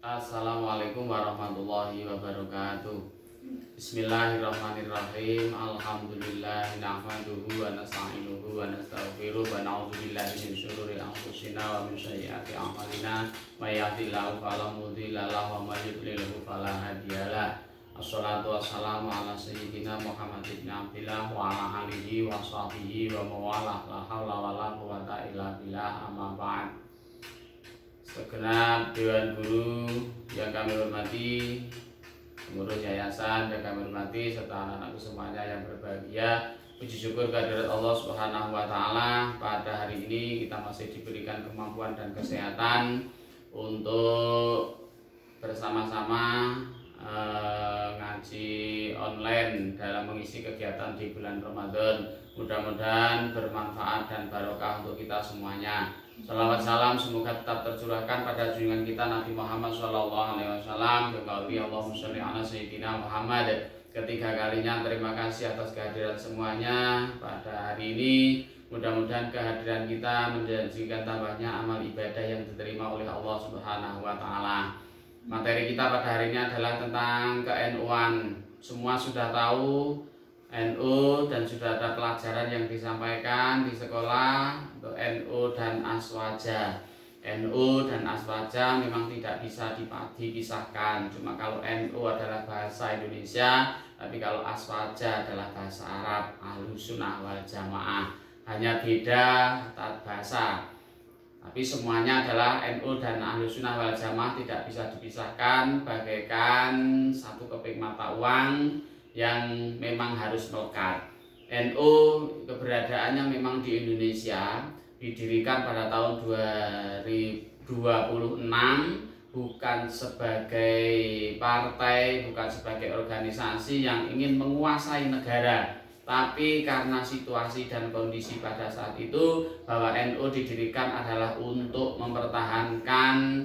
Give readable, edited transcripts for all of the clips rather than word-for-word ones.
Assalamualaikum warahmatullahi wabarakatuh. Bismillahirrahmanirrahim. Alhamdulillah nahmaduhu wa nasta'inuhu wa nastaghfiruh wa na'udzu billahi min syururi anfusina wa min sayyiati a'malina. May yahdihillahu fala mudilla lahu wa may yudlil fala hadiyalah. Assalatu wassalamu ala sayyidina Muhammad ibn Abdillah wa ala alihi wa sahbihi wa mawalah. La haula wala quwwata illa billah, amma ba'd. Segenap Dewan Guru yang kami hormati, pengurus yayasan yang kami hormati, serta anak-anakku semuanya yang berbahagia. Puji syukur kehadirat Allah Subhanahu wa Ta'ala, pada hari ini kita masih diberikan kemampuan dan kesehatan untuk bersama-sama ngaji online dalam mengisi kegiatan di bulan Ramadan. Mudah-mudahan bermanfaat dan barokah untuk kita semuanya. Salawat salam semoga tetap tercurahkan pada junjungan kita Nabi Muhammad SAW. Berkauli Allahumma sholli ala sayyidina Muhammad. Ketiga kalinya terima kasih atas kehadiran semuanya pada hari ini. Mudah-mudahan kehadiran kita menjanjikan tambahnya amal ibadah yang diterima oleh Allah Subhanahu wa Ta'ala. Materi kita pada hari ini adalah tentang ke-NU-an. Semua sudah tahu NU dan sudah ada pelajaran yang disampaikan di sekolah untuk NU dan Aswaja. NU dan Aswaja memang tidak bisa dipisahkan. Cuma kalau NU adalah bahasa Indonesia, tapi kalau Aswaja adalah bahasa Arab, Ahlus Sunnah wal Jamaah. Hanya beda tata bahasa. Tapi semuanya adalah NU dan Ahlus Sunnah wal Jamaah, tidak bisa dipisahkan bagaikan satu keping mata uang yang memang harus melekat. NU keberadaannya memang di Indonesia, didirikan pada tahun 2026, bukan sebagai partai, bukan sebagai organisasi yang ingin menguasai negara, tapi karena situasi dan kondisi pada saat itu bahwa NU didirikan adalah untuk mempertahankan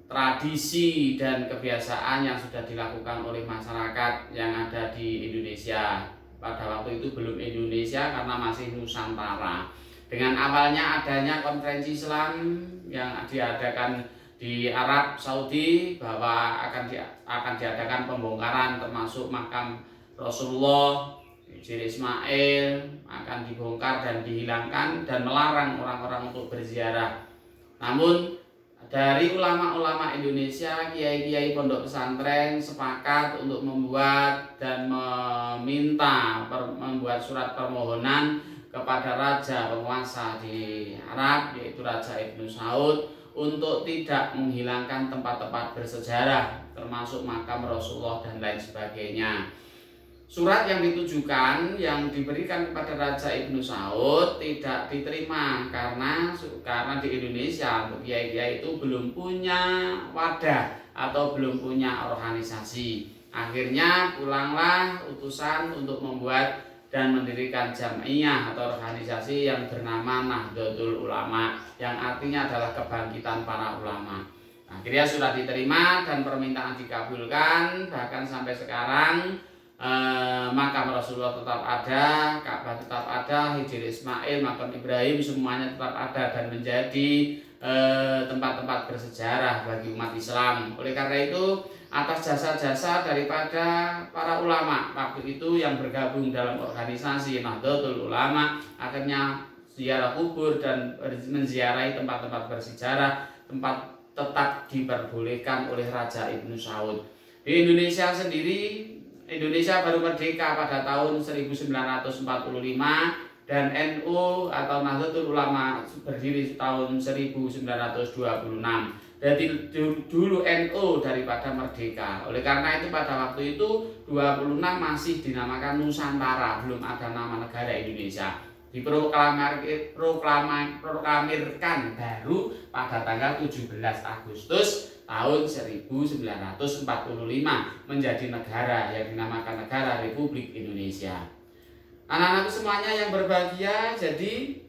tradisi dan kebiasaan yang sudah dilakukan oleh masyarakat yang ada di Indonesia. Pada waktu itu belum Indonesia karena masih Nusantara. Dengan awalnya adanya konferensi Islam yang diadakan di Arab Saudi, bahwa akan diadakan pembongkaran termasuk makam Rasulullah, Hijri Ismail akan dibongkar dan dihilangkan, dan melarang orang-orang untuk berziarah. Namun dari ulama-ulama Indonesia, kiai-kiai pondok pesantren sepakat untuk membuat dan membuat surat permohonan kepada raja penguasa di Arab, yaitu Raja Ibnu Saud, untuk tidak menghilangkan tempat-tempat bersejarah termasuk makam Rasulullah dan lain sebagainya. Surat yang ditujukan, yang diberikan kepada Raja Ibnu Saud tidak diterima karena di Indonesia untuk kiai-kiai itu belum punya wadah atau belum punya organisasi. Akhirnya pulanglah utusan untuk membuat dan mendirikan jam'iyah atau organisasi yang bernama Nahdlatul Ulama, yang artinya adalah kebangkitan para ulama. Akhirnya surat diterima dan permintaan dikabulkan, bahkan sampai sekarang makam Rasulullah tetap ada, Ka'bah tetap ada, Hijri Ismail, makam Ibrahim, semuanya tetap ada dan menjadi tempat-tempat bersejarah bagi umat Islam. Oleh karena itu, atas jasa-jasa daripada para ulama waktu itu yang bergabung dalam organisasi Nahdlatul Ulama, akhirnya ziarah kubur dan menziarahi tempat-tempat bersejarah tempat tetap diperbolehkan oleh Raja Ibnu Saud. Di Indonesia sendiri, Indonesia baru merdeka pada tahun 1945 dan NU atau Nahdlatul Ulama berdiri tahun 1926. Jadi dulu NU daripada merdeka. Oleh karena itu pada waktu itu 26 masih dinamakan Nusantara, belum ada nama negara Indonesia. Diproklamirkan baru pada tanggal 17 Agustus tahun 1945 menjadi negara yang dinamakan Negara Republik Indonesia. Anak-anakku semuanya yang berbahagia, jadi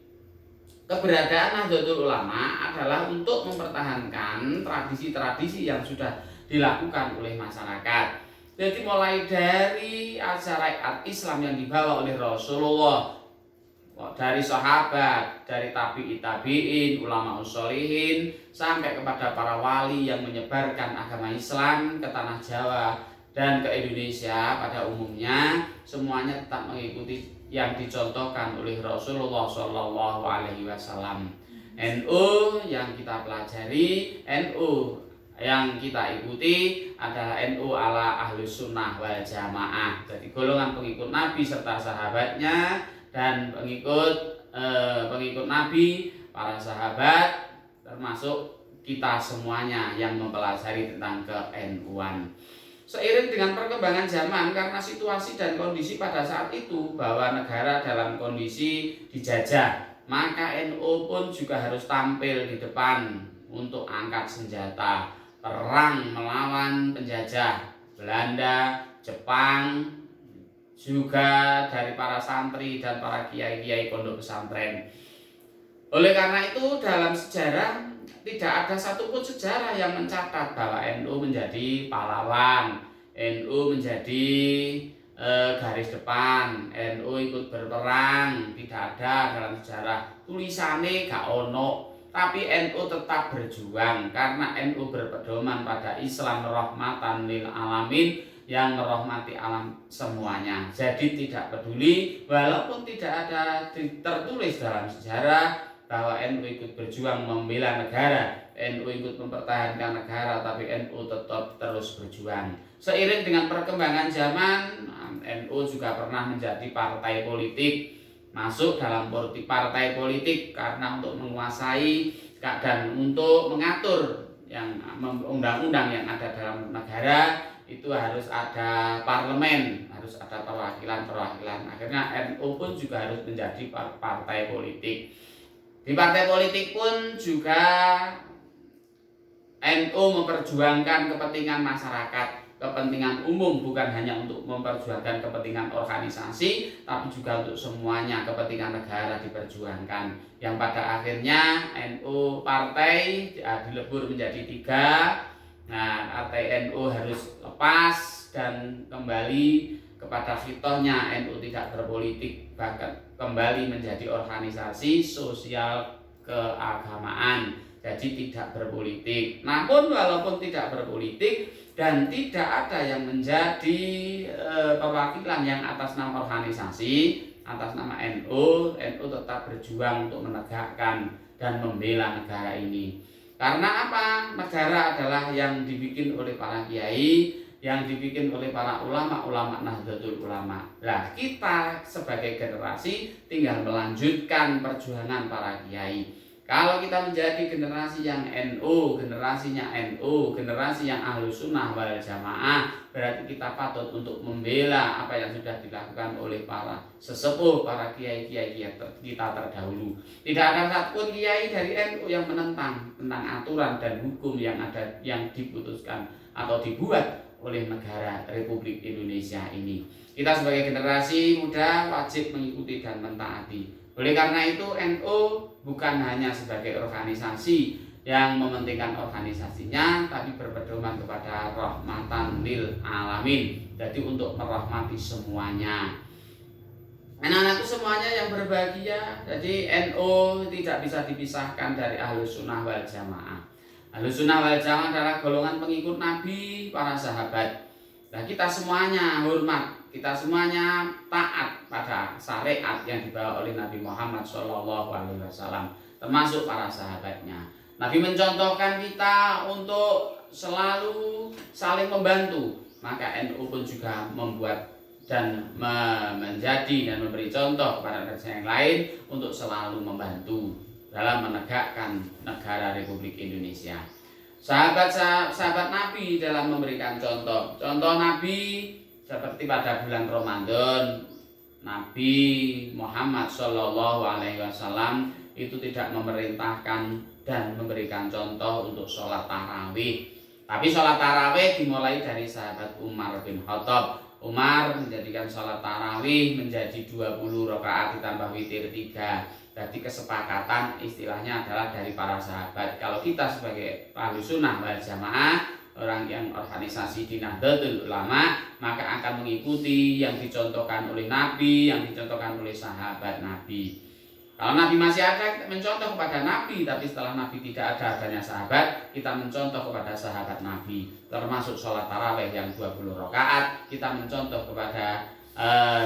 keberadaan Nahdlatul Ulama adalah untuk mempertahankan tradisi-tradisi yang sudah dilakukan oleh masyarakat. Jadi mulai dari ajaran Islam yang dibawa oleh Rasulullah dari sahabat, dari tabi'in, ulama usholihin, sampai kepada para wali yang menyebarkan agama Islam ke tanah Jawa dan ke Indonesia pada umumnya, semuanya tetap mengikuti yang dicontohkan oleh Rasulullah Shallallahu Alaihi Wasallam. NU yang kita pelajari, NU yang kita ikuti adalah NU ala Ahlus Sunnah wal Jamaah. Jadi golongan pengikut Nabi serta sahabatnya dan pengikut Nabi, para sahabat, termasuk kita semuanya yang mempelajari tentang ke-NU-an. Seiring dengan perkembangan zaman, karena situasi dan kondisi pada saat itu bahwa negara dalam kondisi dijajah, maka NU pun juga harus tampil di depan untuk angkat senjata perang melawan penjajah Belanda, Jepang, juga dari para santri dan para kiai-kiai pondok pesantren. Oleh karena itu dalam sejarah tidak ada satupun sejarah yang mencatat bahwa NU menjadi pahlawan, NU menjadi garis depan, NU ikut berperang. Tidak ada dalam sejarah, tulisannya gak ono. Tapi NU tetap berjuang karena NU berpedoman pada Islam rahmatan lil alamin, yang merahmati alam semuanya. Jadi tidak peduli walaupun tidak ada tertulis dalam sejarah bahwa NU ikut berjuang membela negara, NU ikut mempertahankan negara, tapi NU tetap terus berjuang. Seiring dengan perkembangan zaman, NU juga pernah menjadi partai politik, masuk dalam partai politik karena untuk menguasai dan untuk mengatur yang undang-undang yang ada dalam negara. Itu harus ada parlemen, harus ada perwakilan-perwakilan. Akhirnya NU pun juga harus menjadi partai politik. Di partai politik pun juga NU memperjuangkan kepentingan masyarakat, kepentingan umum, bukan hanya untuk memperjuangkan kepentingan organisasi, tapi juga untuk semuanya, kepentingan negara diperjuangkan. Yang pada akhirnya NU partai dilebur menjadi 3. Nah, partai NU harus lepas dan kembali kepada fitohnya. NU tidak berpolitik, bahkan kembali menjadi organisasi sosial keagamaan. Jadi tidak berpolitik. Namun walaupun tidak berpolitik dan tidak ada yang menjadi perwakilan yang atas nama organisasi, atas nama NU tetap berjuang untuk menegakkan dan membela negara ini. Karena apa? Negara adalah yang dibikin oleh para kiai, yang dibikin oleh para ulama Nahdlatul Ulama. Nah, kita sebagai generasi tinggal melanjutkan perjuangan para kiai. Kalau kita menjadi generasi yang NU, generasinya NU, generasi yang Ahlus Sunnah wal Jamaah, berarti kita patut untuk membela apa yang sudah dilakukan oleh para sesepuh, para kiai-kiai kita terdahulu. Tidak ada satupun kiai dari NU yang menentang tentang aturan dan hukum yang ada, yang diputuskan atau dibuat oleh negara Republik Indonesia ini. Kita sebagai generasi muda wajib mengikuti dan mentaati. Oleh karena itu NU bukan hanya sebagai organisasi yang mementingkan organisasinya, tapi berpedoman kepada rahmatan lil alamin. Jadi untuk merahmati semuanya. Anak-anakku semuanya yang berbahagia. Jadi NU tidak bisa dipisahkan dari Ahlus Sunnah wal Jamaah. Ahlus Sunnah wal Jamaah adalah golongan pengikut Nabi, para sahabat. Nah, kita semuanya hormat, kita semuanya taat pada syariat yang dibawa oleh Nabi Muhammad SAW, termasuk para sahabatnya. Nabi mencontohkan kita untuk selalu saling membantu, maka NU pun juga membuat dan menjadi dan memberi contoh kepada negara yang lain untuk selalu membantu dalam menegakkan negara Republik Indonesia. Sahabat Nabi dalam memberikan contoh Nabi seperti pada bulan Ramadan, Nabi Muhammad SAW itu tidak memerintahkan dan memberikan contoh untuk sholat tarawih. Tapi sholat tarawih dimulai dari sahabat Umar bin Khattab. Umar menjadikan sholat tarawih menjadi 20 rakaat ditambah witir 3. Jadi kesepakatan istilahnya adalah dari para sahabat. Kalau kita sebagai Ahlus Sunnah wal Jamaah, orang yang organisasi di Nahdlatul Ulama, maka akan mengikuti yang dicontohkan oleh Nabi, yang dicontohkan oleh sahabat Nabi. Kalau Nabi masih ada, kita mencontoh kepada Nabi. Tapi setelah Nabi tidak ada, adanya sahabat, kita mencontoh kepada sahabat Nabi. Termasuk sholat tarawih yang 20 rakaat, kita mencontoh kepada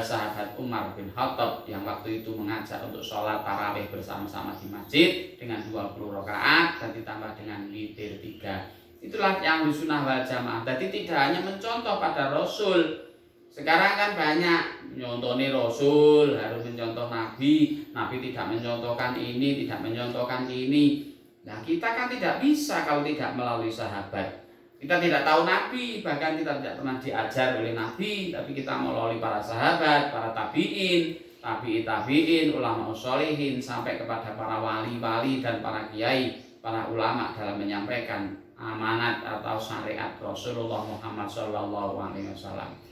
sahabat Umar bin Khattab yang waktu itu mengajak untuk sholat tarawih bersama-sama di masjid dengan 20 rakaat dan ditambah dengan witir 3. Itulah yang sunnah wal jamaah. Jadi tidak hanya mencontoh pada Rasul. Sekarang kan banyak menyontoni Rasul, harus mencontoh Nabi. Nabi tidak mencontohkan ini, tidak mencontohkan ini. Nah, kita kan tidak bisa kalau tidak melalui sahabat. Kita tidak tahu Nabi, bahkan kita tidak pernah diajar oleh Nabi, tapi kita melalui para sahabat, para tabi'in, tabi'in, ulama sholihin, sampai kepada para wali-wali dan para kiai, para ulama dalam menyampaikan amanat atau syariat Rasulullah Muhammad SAW.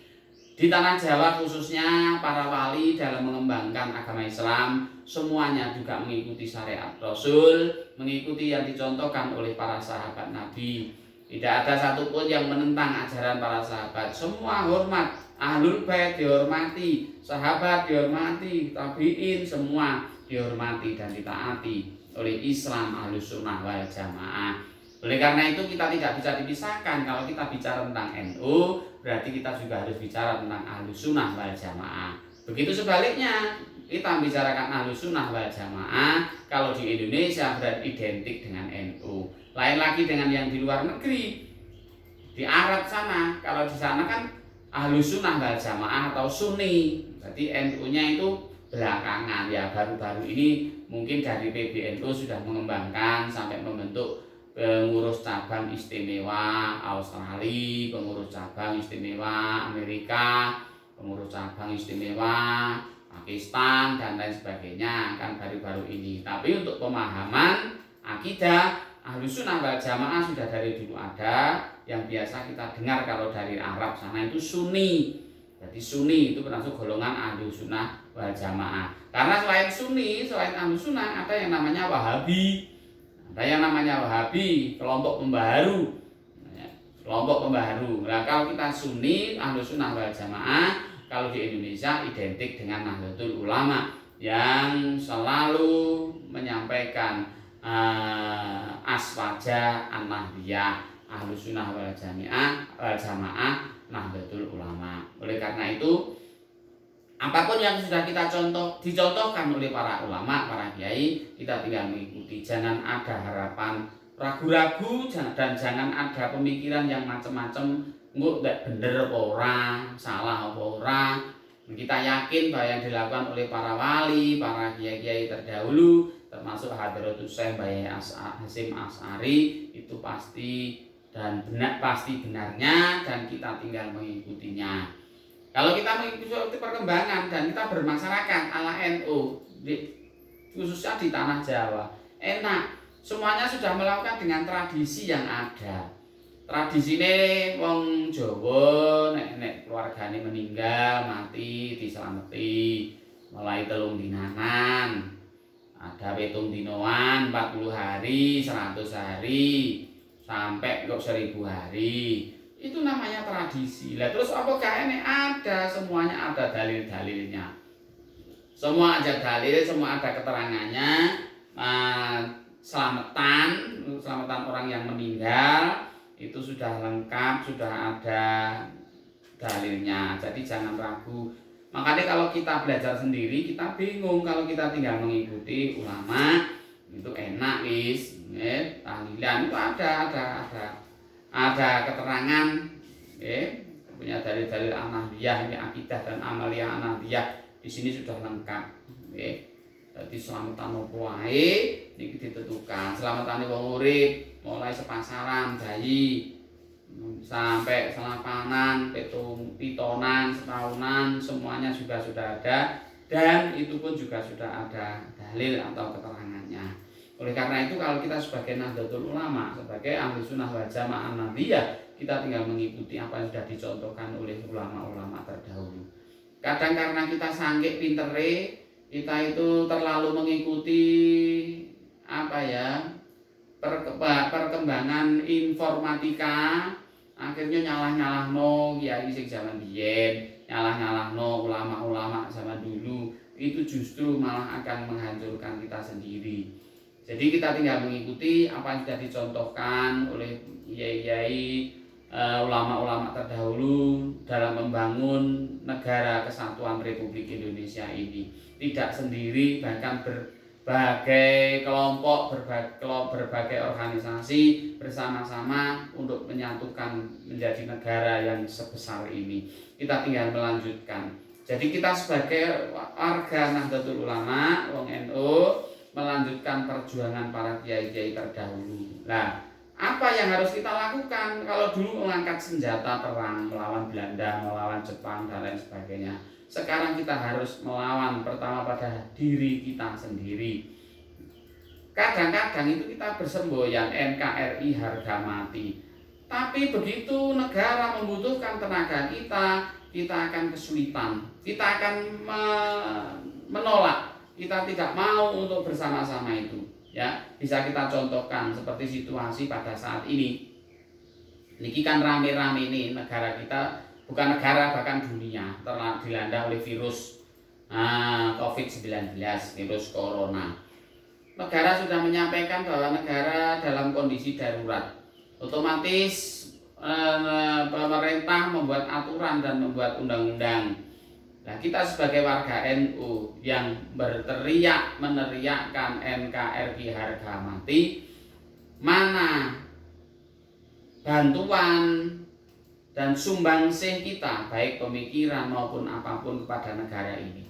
Di tanah Jawa khususnya para wali dalam mengembangkan agama Islam semuanya juga mengikuti syariat Rasul, mengikuti yang dicontohkan oleh para sahabat Nabi. Tidak ada satupun yang menentang ajaran para sahabat. Semua hormat, ahlul bait dihormati, sahabat dihormati, tabi'in semua dihormati dan ditaati oleh Islam Ahlus Sunnah wal Jamaah. Oleh karena itu kita tidak bisa dipisahkan. Kalau kita bicara tentang NU, berarti kita juga harus bicara tentang Ahlus Sunnah wal Jamaah. Begitu sebaliknya, kita membicarakan Ahlus Sunnah wal Jamaah, kalau di Indonesia berarti identik dengan NU. Lain lagi dengan yang di luar negeri. Di Arab sana, kalau di sana kan Ahlus Sunnah wal Jamaah atau Sunni. Jadi NU-nya itu belakangan, ya baru-baru ini mungkin dari PBNU sudah mengembangkan sampai membentuk pengurus cabang istimewa Australia, pengurus cabang istimewa Amerika, pengurus cabang istimewa Pakistan dan lain sebagainya, kan baru-baru ini. Tapi untuk pemahaman akidah Ahlus Sunnah wal Jamaah sudah dari dulu ada. Yang biasa kita dengar kalau dari Arab sana itu Sunni. Jadi Sunni itu termasuk golongan Ahlus Sunnah wal Jamaah. Karena selain Sunni, selain Ahlus Sunnah ada yang namanya Wahabi. Ada yang namanya Wahabi, kelompok pembaharu. Kelompok pembaharu. Nah, kalau kita Sunni, Ahlus Sunnah wal Jamaah, kalau di Indonesia identik dengan Nahdlatul Ulama yang selalu menyampaikan aswaja an-nahdliyah, Ahlus Sunnah wal Jamaah, Nahdlatul Ulama. Oleh karena itu, apapun yang sudah kita dicontohkan oleh para ulama, para kiai, kita tinggal mengikuti. Jangan ada harapan ragu-ragu dan jangan ada pemikiran yang macam-macam. Enggak bener apa ora, salah apa ora. Kita yakin bahwa yang dilakukan oleh para wali, para kiai-kiai terdahulu, termasuk Hadratus Syekh Mbah Hasyim Asy'ari, itu pasti dan benar, pasti benarnya, dan kita tinggal mengikutinya. Kalau kita mengikuti perkembangan dan kita bermasyarakat ala NU, khususnya di tanah Jawa, enak. Semuanya sudah melakukan dengan tradisi yang ada. Tradisi ini wong Jawa, nek keluargane meninggal, mati, diselameti mulai 3 dinanan. Ada 7 dinoan, 40 hari, 100 hari, sampai kok 1000 hari. Itu namanya tradisi. Lah terus apakah ini ada, semuanya ada dalil-dalilnya. Semua ada dalil, semua ada keterangannya. Selamatan orang yang meninggal itu sudah lengkap, sudah ada dalilnya. Jadi jangan ragu. Makanya kalau kita belajar sendiri kita bingung, kalau kita tinggal mengikuti ulama itu enak wis. Tahlilan itu ada keterangan, punya dalil-dalil an-nahdliyah, akidah dan amaliyah an-nahdliyah di sini sudah lengkap. Jadi selamatan opo wae niki ditentukan. Selamatan wong urip mulai sepasaran bayi sampai selapanan, pitonan, setahunan, semuanya juga sudah ada, dan itu pun juga sudah ada dalil atau keterangannya. Oleh karena itu kalau kita sebagai Nahdlatul Ulama, sebagai Ahlus Sunnah wal Jamaah Nahdliyah, kita tinggal mengikuti apa yang sudah dicontohkan oleh ulama-ulama terdahulu. Kadang karena kita sangkik pintere, kita itu terlalu mengikuti perkembangan informatika, akhirnya nyalah-nyalahno kiai sing zaman biyen, nyalah-nyalahno ulama-ulama zaman dulu. itu justru malah akan menghancurkan kita sendiri. Jadi kita tinggal mengikuti apa yang sudah dicontohkan oleh kiai-kiai, ulama-ulama terdahulu dalam membangun negara kesatuan Republik Indonesia ini. Tidak sendiri, bahkan berbagai kelompok, berbagai organisasi bersama-sama untuk menyatukan menjadi negara yang sebesar ini. Kita tinggal melanjutkan. Jadi kita sebagai warga Nahdlatul Ulama, wong NU, melanjutkan perjuangan para kiai-kiai terdahulu. Nah, apa yang harus kita lakukan? Kalau dulu mengangkat senjata perang melawan Belanda, melawan Jepang dan lain sebagainya. Sekarang kita harus melawan pertama pada diri kita sendiri. Kadang-kadang itu kita bersemboyan NKRI harga mati. Tapi begitu negara membutuhkan tenaga kita akan kesulitan. Kita akan menolak. Kita tidak mau untuk bersama-sama itu. Ya, bisa kita contohkan seperti situasi pada saat ini. Niki kan rame-rame ini negara kita, bukan negara bahkan dunia telah dilanda oleh virus COVID-19, virus corona. Negara sudah menyampaikan bahwa negara dalam kondisi darurat. Otomatis pemerintah membuat aturan dan membuat undang-undang. Nah, kita sebagai warga NU yang berteriak meneriakkan NKRI harga mati, mana bantuan dan sumbangsih kita baik pemikiran maupun apapun kepada negara ini.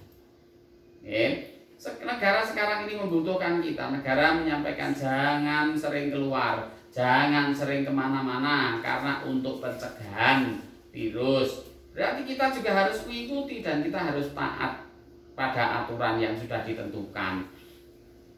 Negara sekarang ini membutuhkan kita. Negara menyampaikan jangan sering keluar, jangan sering kemana-mana karena untuk pencegahan virus. Berarti kita juga harus mengikuti dan kita harus taat pada aturan yang sudah ditentukan.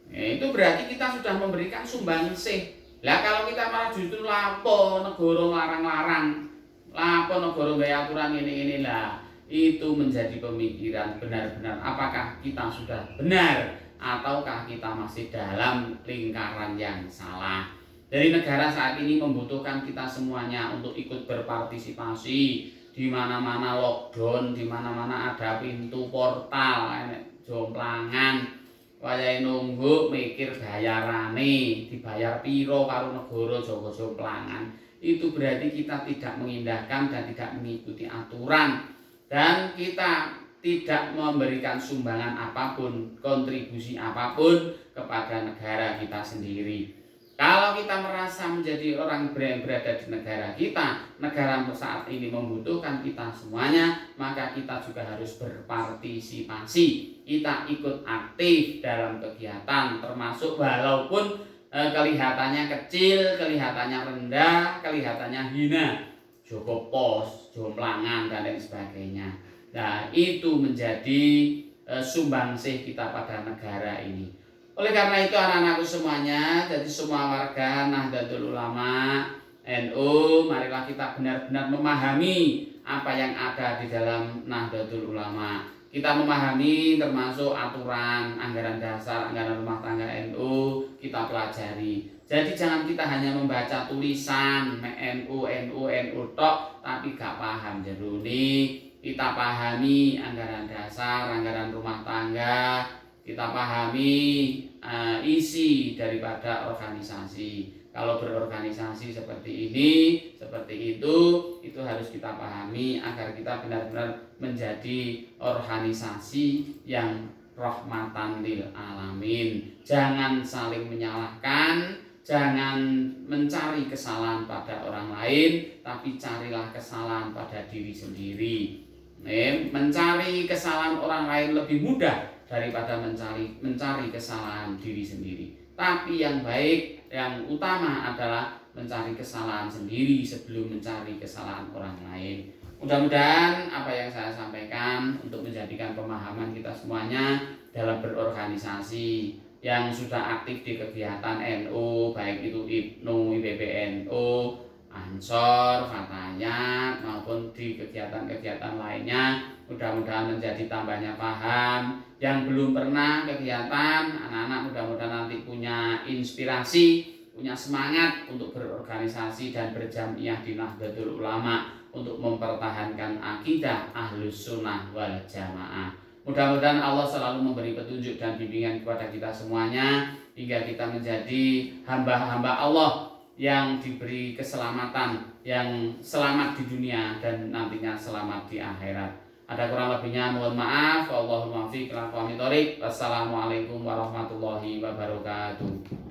Itu berarti kita sudah memberikan sumbangsih. Lah kalau kita malah justru lapo negara larang-larang, lapo negara gaya aturan ini lah, itu menjadi pemikiran benar-benar apakah kita sudah benar ataukah kita masih dalam lingkaran yang salah. Jadi negara saat ini membutuhkan kita semuanya untuk ikut berpartisipasi. Di mana-mana lockdown, di mana-mana ada pintu portal, jomplangan, wayahe nunggu mikir bayarane, dibayar piro karo negara jaga jomplangan. Itu berarti kita tidak mengindahkan dan tidak mengikuti aturan dan kita tidak memberikan sumbangan apapun, kontribusi apapun kepada negara kita sendiri. Kalau kita merasa menjadi orang yang berada di negara kita, negara saat ini membutuhkan kita semuanya, maka kita juga harus berpartisipasi. Kita ikut aktif dalam kegiatan, termasuk walaupun kelihatannya kecil, kelihatannya rendah, kelihatannya hina, jogo pos, jomplangan dan lain sebagainya. Nah, itu menjadi sumbangsih kita pada negara ini. Oleh karena itu anak-anakku semuanya, jadi semua warga Nahdlatul Ulama NU, marilah kita benar-benar memahami apa yang ada di dalam Nahdlatul Ulama. Kita memahami termasuk aturan, anggaran dasar, anggaran rumah tangga NU, kita pelajari. Jadi jangan kita hanya membaca tulisan NU tok, tapi gak paham jeruni. Kita pahami anggaran dasar, anggaran rumah tangga, kita pahami isi daripada organisasi. Kalau berorganisasi seperti ini, seperti itu harus kita pahami agar kita benar-benar menjadi organisasi yang rahmatan lil alamin. Jangan saling menyalahkan, jangan mencari kesalahan pada orang lain, tapi carilah kesalahan pada diri sendiri. Mencari kesalahan orang lain lebih mudah daripada mencari kesalahan diri sendiri. Tapi yang baik, yang utama adalah mencari kesalahan sendiri sebelum mencari kesalahan orang lain. Mudah-mudahan apa yang saya sampaikan untuk menjadikan pemahaman kita semuanya dalam berorganisasi yang sudah aktif di kegiatan NU, baik itu IPNU, IPBNU, Ansor, Fatayat maupun di kegiatan-kegiatan lainnya, mudah-mudahan menjadi tambahnya paham. Yang belum pernah kegiatan, anak-anak mudah-mudahan nanti punya inspirasi, punya semangat untuk berorganisasi dan berjamiah di Nahdlatul Ulama untuk mempertahankan akidah Ahlus Sunnah wal Jamaah. Mudah-mudahan Allah selalu memberi petunjuk dan bimbingan kepada kita semuanya hingga kita menjadi hamba-hamba Allah yang diberi keselamatan, yang selamat di dunia dan nantinya selamat di akhirat. Ada kurang lebihnya mohon maaf. Wallahul muwaffiq ila aqwamit thoriq. Wassalamualaikum warahmatullahi wabarakatuh.